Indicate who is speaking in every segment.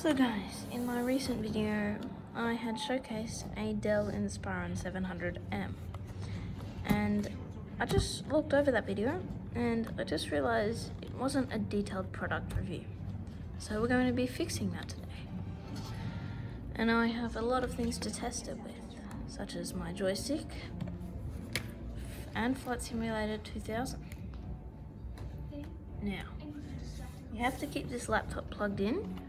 Speaker 1: So guys, in my recent video, I had showcased a Dell Inspiron 700M, and I just looked over that video and I just realized it wasn't a detailed product review. So we're going to be fixing that today. And I have a lot of things to test it with, such as my joystick and Flight Simulator 2000. Now, you have to keep this laptop plugged in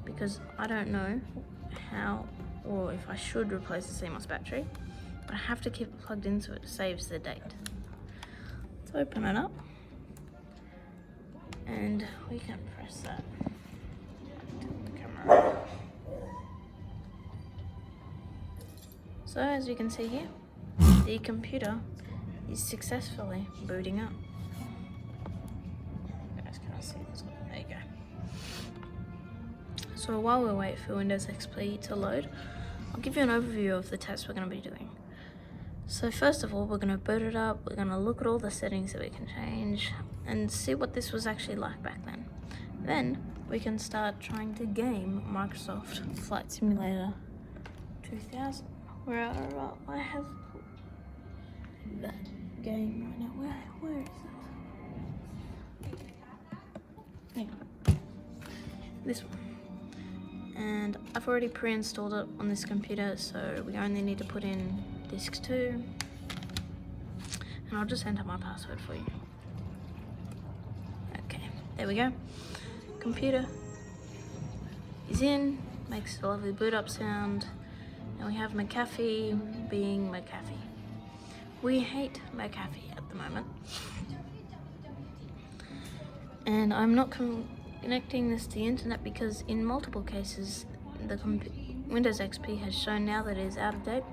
Speaker 1: because I don't know how or if I should replace the CMOS battery, but I have to keep it plugged in so it saves the date. Let's open it up and we can press that. Tilt the camera up. So as you can see here, the computer is successfully booting up. You guys can't see this one. There you go. So while we wait for Windows XP to load, I'll give you an overview of the tests we're going to be doing. So first of all, we're going to boot it up, we're going to look at all the settings that we can change and see what this was actually like back then. Then we can start trying to game Microsoft Flight Simulator 2000, where I have that game right now. Where is it? Hang on. This one. And I've already pre-installed it on this computer, so we only need to put in disk 2. And I'll just enter my password for you. Okay, there we go. Computer is in, makes a lovely boot up sound. And we have McAfee being McAfee. We hate McAfee at the moment. And I'm not connecting this to the internet because in multiple cases the Windows XP has shown now that it is out of date,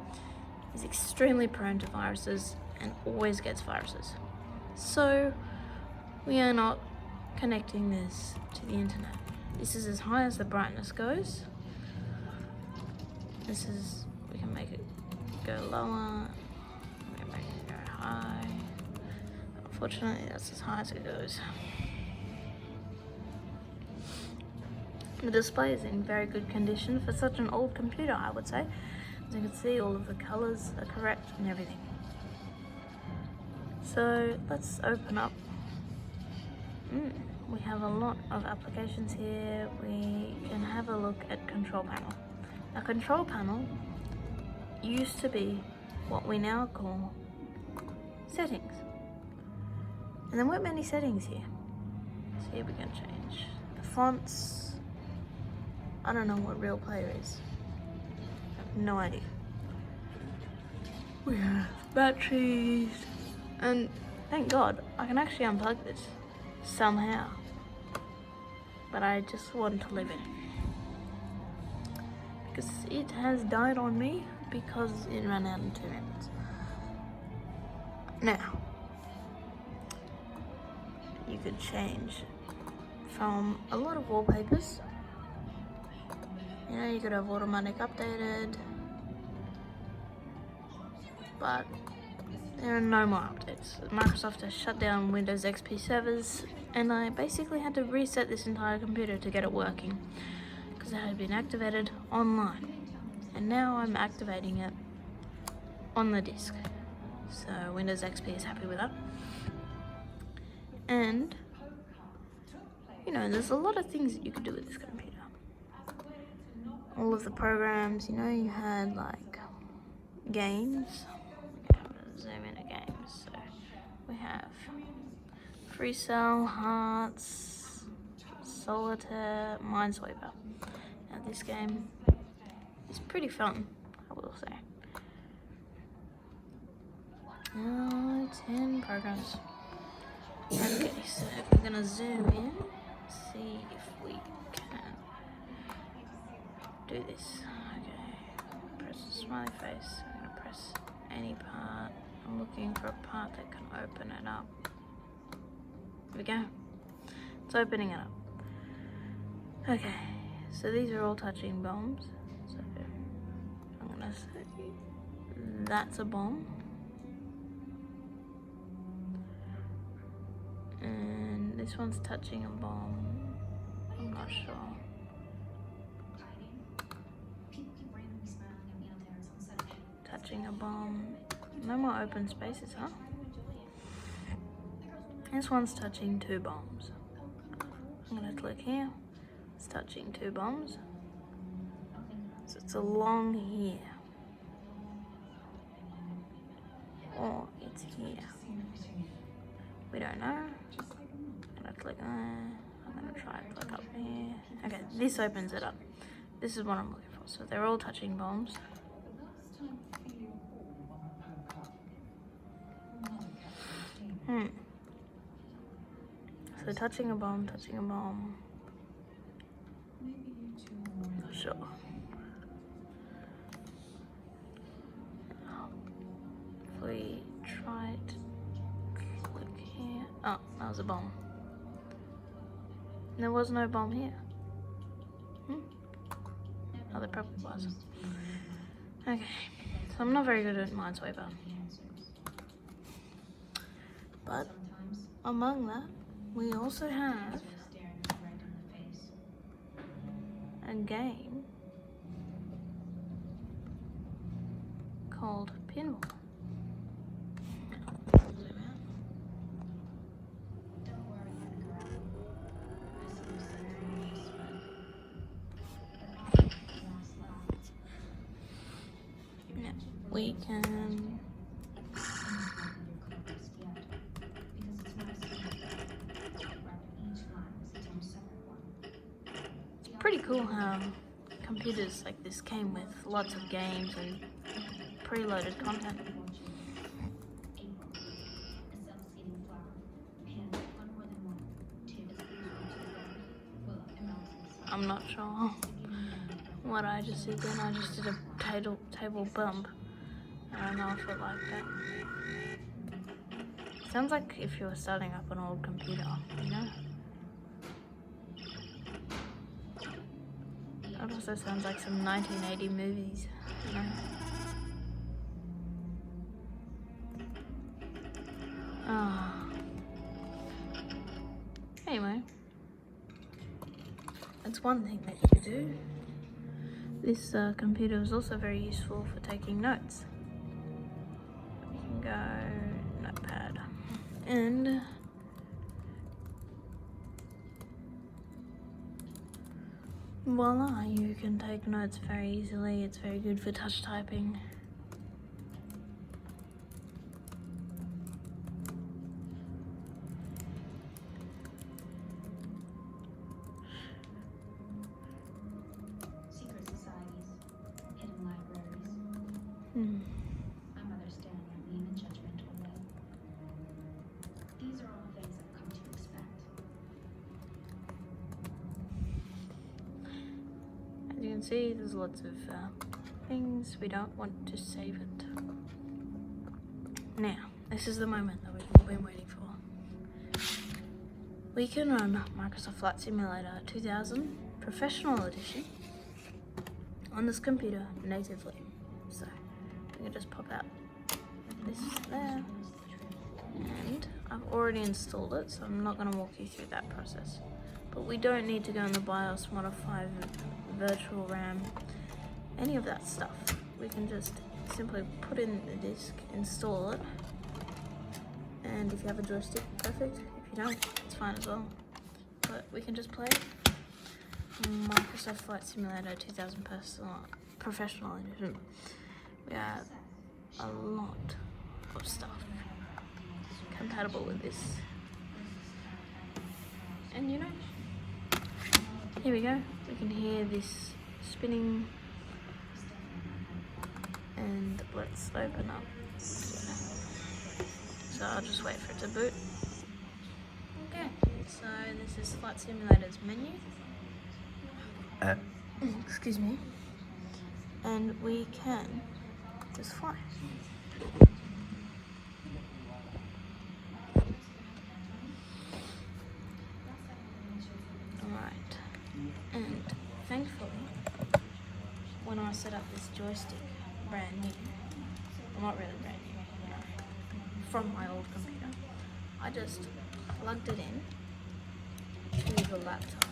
Speaker 1: is extremely prone to viruses and always gets viruses. So we are not connecting this to the internet. This is as high as the brightness goes. We can make it go lower, we can make it go high. Unfortunately, that's as high as it goes. The display is in very good condition for such an old computer, I would say. As you can see, all of the colors are correct and everything. So let's open up. We have a lot of applications here. We can have a look at control panel. Now, control panel used to be what we now call settings. And there weren't many settings here. So here we can change the fonts. I don't know what Real Player is. I have no idea. We have batteries. And thank God, I can actually unplug this somehow. But I just want to leave it. Because it has died on me because it ran out in 2 minutes. Now, you could change from a lot of wallpapers. You know, you could have automatic updated, but there are no more updates. Microsoft has shut down Windows XP servers, and I basically had to reset this entire computer to get it working because it had been activated online, and now I'm activating it on the disk. So Windows XP is happy with that. And you know, there's a lot of things that you could do with this computer. All of the programs, you know, you had like games. Zoom into games. So we have Free Cell, Hearts, Solitaire, Minesweeper. Now this game is pretty fun, I will say. 10 programs. Okay, so we're gonna zoom in, see if we can do this. Okay, press the smiley face. I'm gonna press any part. I'm looking for a part that can open it up. Here we go. It's opening it up. Okay, so these are all touching bombs. So I'm gonna say that's a bomb. And this one's touching a bomb. I'm not sure. touching a bomb. No more open spaces, huh? This one's touching 2 bombs. I'm gonna click here. It's touching 2 bombs. So it's along here. Or it's here. We don't know. I'm gonna click there. I'm gonna try and click up here. Okay, this opens it up. This is what I'm looking for. So they're all touching bombs. So touching a bomb, touching a bomb. Not sure. If we try to click here. Oh, that was a bomb. There was no bomb here. Oh, there probably was. Okay, so I'm not very good at Minesweeper. But among that, we also have a game called Pinball. We can It's pretty cool how computers like this came with lots of games and preloaded content. I'm not sure what I just did then. I just did a table bump. I don't know if it like that. Sounds like if you were starting up an old computer, you know? It also sounds like some 1980 movies, you know? Anyway, that's one thing that you can do. This computer is also very useful for taking notes. We can go notepad and voila, you can take notes very easily. It's very good for touch typing.
Speaker 2: Secret societies, hidden libraries. I'm understanding the in a judgmental way. These are all things I've come to expect.
Speaker 1: As you can see, there's lots of things. We don't want to save it. Now, this is the moment that we've all been waiting for. We can run Microsoft Flight Simulator 2000 Professional Edition on this computer natively. So, we can just pop out this there. And I've already installed it, so I'm not going to walk you through that process. But we don't need to go in the BIOS, modify virtual RAM, any of that stuff. We can just simply put in the disk, install it, and if you have a joystick, perfect. If you don't, it's fine as well. But we can just play Microsoft Flight Simulator 2000 Professional Edition. We have a lot of stuff compatible with this. And you know, here we go. We can hear this spinning. And let's open up. So I'll just wait for it to boot. Okay, so this is Flight Simulator's menu. Excuse me. And we can just fly. Alright, and thankfully, when I set up this joystick, brand new, well, not really brand new, you know, from my old computer, I just plugged it in to the laptop,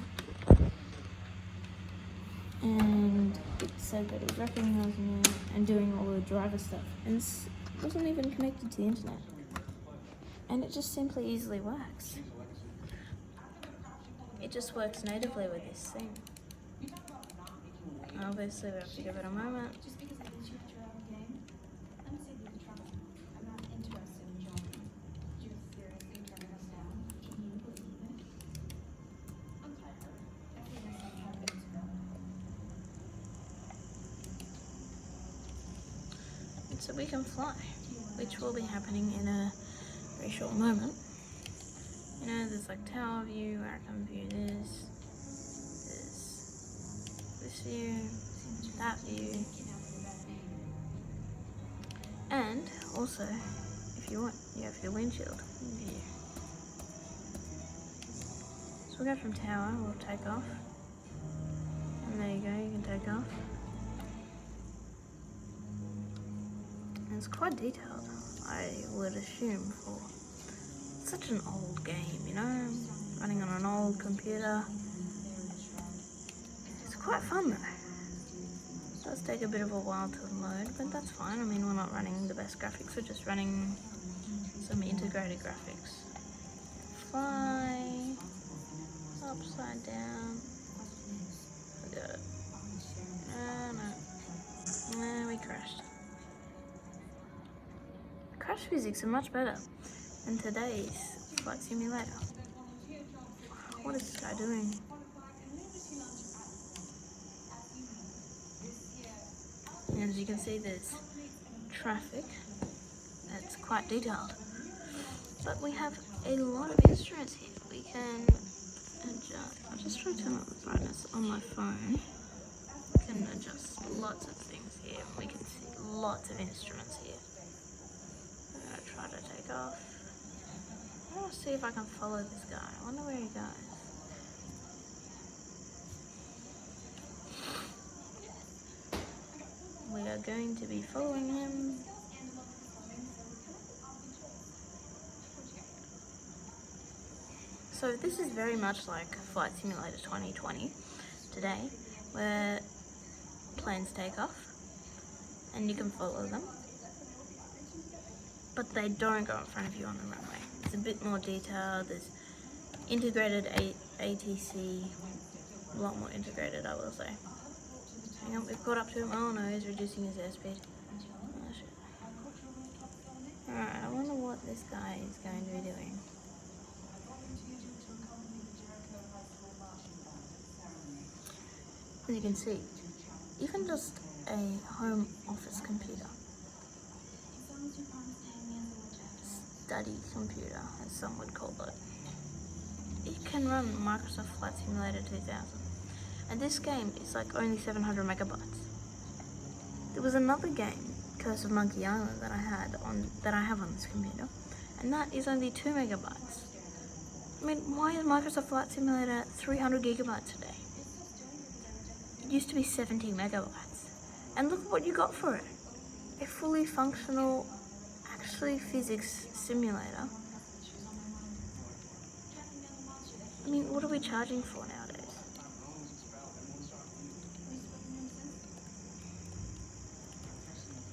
Speaker 1: and it's said that it was recognizing it and doing all the driver stuff, and it wasn't even connected to the internet. And it just simply easily works. It just works natively with this thing. Obviously, we have to give it a moment.
Speaker 2: Just because it is your own game, let me say the trouble. I'm not interested in joining. Would you seriously turn us down? Can you believe it? I'm tired. I feel like I'm having to go.
Speaker 1: And so we can fly, which will be happening in a very short moment. You know, there's like tower view, where I can view this. There's this view, that view. And also, if you want, you have your windshield view. So we'll go from tower, we'll take off. And there you go, you can take off. And it's quite detailed, I would assume, for such an old game, you know, running on an old computer. It's quite fun though. It does take a bit of a while to load, but that's fine. I mean, we're not running the best graphics, we're just running some integrated graphics. Fly, upside down. Forget it. No, we crashed. Crash physics are much better than today's flight simulator. What is this guy doing? And as you can see, there's traffic that's quite detailed. But we have a lot of instruments here. We can adjust. I'll just try to turn up the brightness on my phone. We can adjust lots of things here. We can see lots of instruments here. I'm gonna try to take off. I want to see if I can follow this guy. I wonder where he goes. We are going to be following him. So this is very much like Flight Simulator 2020 today, where planes take off and you can follow them, but they don't go in front of you on the runway. It's a bit more detailed. There's integrated ATC, a lot more integrated, I will say. Hang on, we've caught up to him. Oh no, he's reducing his airspeed. Oh shit. Alright, I wonder what this guy is going to be doing. As you can see, even just a home office computer, study computer, as some would call it, it can run Microsoft Flight Simulator 2000. And this game is like only 700 megabytes. There was another game, Curse of Monkey Island, that I have on this computer, and that is only 2 megabytes. I mean, why is Microsoft Flight Simulator 300 gigabytes today? It used to be 70 megabytes. And look what you got for it. A fully functional, actually physics simulator. I mean, what are we charging for nowadays?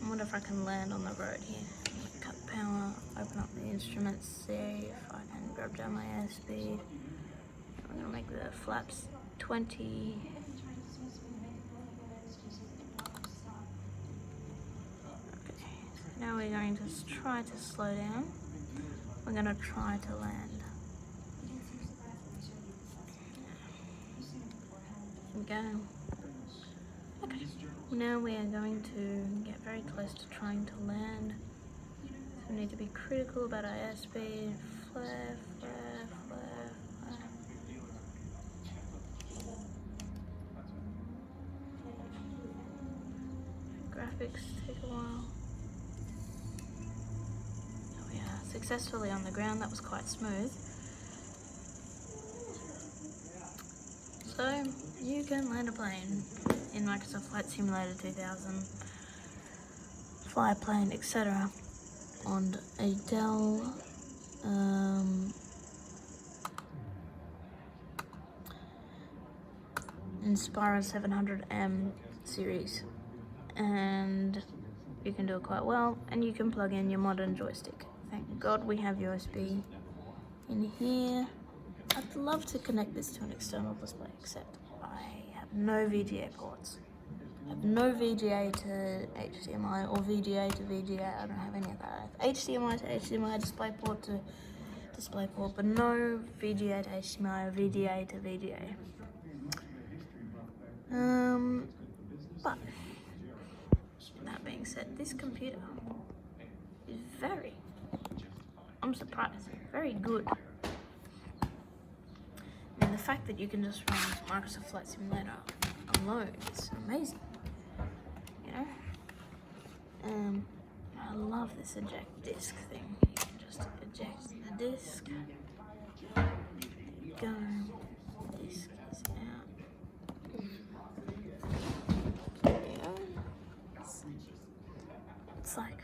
Speaker 1: I wonder if I can land on the road here. Cut power, open up the instruments, see if I can grab down my airspeed. I'm gonna make the flaps 20. Okay, so now we're going to try to slow down. We're gonna try to land. Here we go. Okay, now we are going to get very close to trying to land. So we need to be critical about our airspeed. Flare, flare, flare, flare. Graphics take a while. Oh yeah, successfully on the ground. That was quite smooth. So you can land a plane in Microsoft Flight Simulator 2000, fly a plane, etc. on a Dell Inspiron 700M series, and you can do it quite well, and you can plug in your modern joystick. Thank God we have USB in here. I'd love to connect this to an external display, except I have no VGA ports. I have no VGA to HDMI or VGA to VGA. I don't have any of that. I have HDMI to HDMI, DisplayPort to DisplayPort, but no VGA to HDMI or VGA to VGA. But that being said, this computer is I'm surprised, very good. And the fact that you can just run Microsoft Flight Simulator alone is amazing. You know? I love this eject disk thing. You can just eject the disk. There you go. Disk is out. There you go. It's like,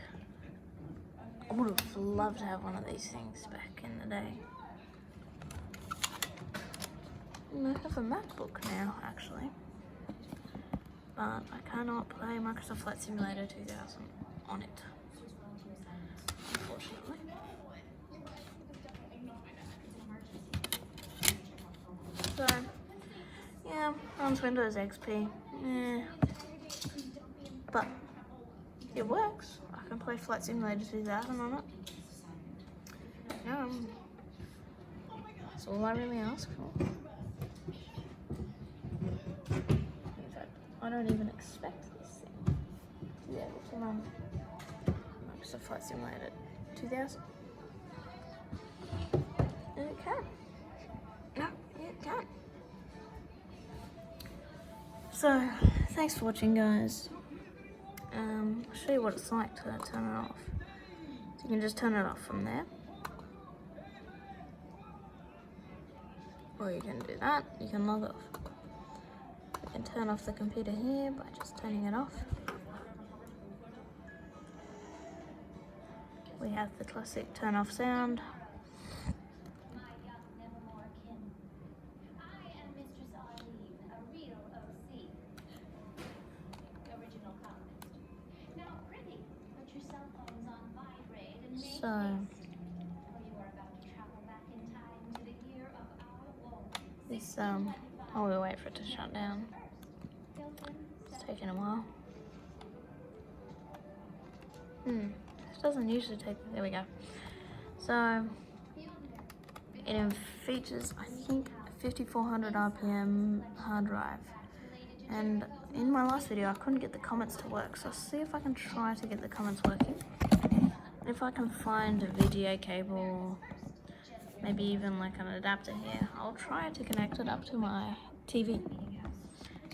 Speaker 1: I would have loved to have one of these things back in the day. I have a MacBook now, actually, but I cannot play Microsoft Flight Simulator 2000 on it, unfortunately. So, yeah, runs Windows XP, but it works. I can play Flight Simulator 2000 on it. That's all I really ask for. I don't even expect this thing to be able to run Microsoft Flight Simulator 2000. And it can. No, it can. So, thanks for watching, guys. I'll show you what it's like to turn it off. So you can just turn it off from there. Or you can do that, you can log off. You can turn off the computer here by just turning it off. We have the classic turn off sound. So, this, while we wait for it to shut down. It's taking a while. This doesn't usually take, there we go. So, it features, I think, a 5400 RPM hard drive. And in my last video, I couldn't get the comments to work, so I'll see if I can try to get the comments working. If I can find a VGA cable, maybe even like an adapter here, I'll try to connect it up to my TV.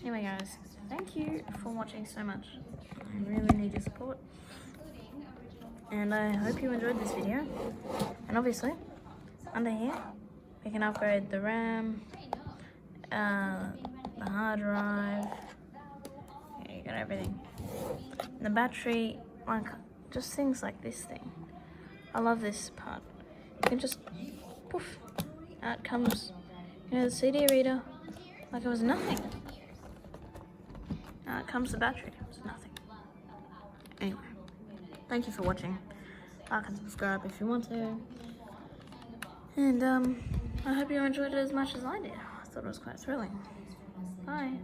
Speaker 1: Anyway guys, thank you for watching so much. I really need your support. And I hope you enjoyed this video. And obviously, under here, we can upgrade the RAM, the hard drive, yeah, you got everything. And the battery, like, just things like this thing. I love this part. You can just, poof, out comes, the CD reader, like it was nothing. Out comes the battery, it's nothing. Anyway, thank you for watching. Like and subscribe if you want to. And I hope you enjoyed it as much as I did. I thought it was quite thrilling. Bye.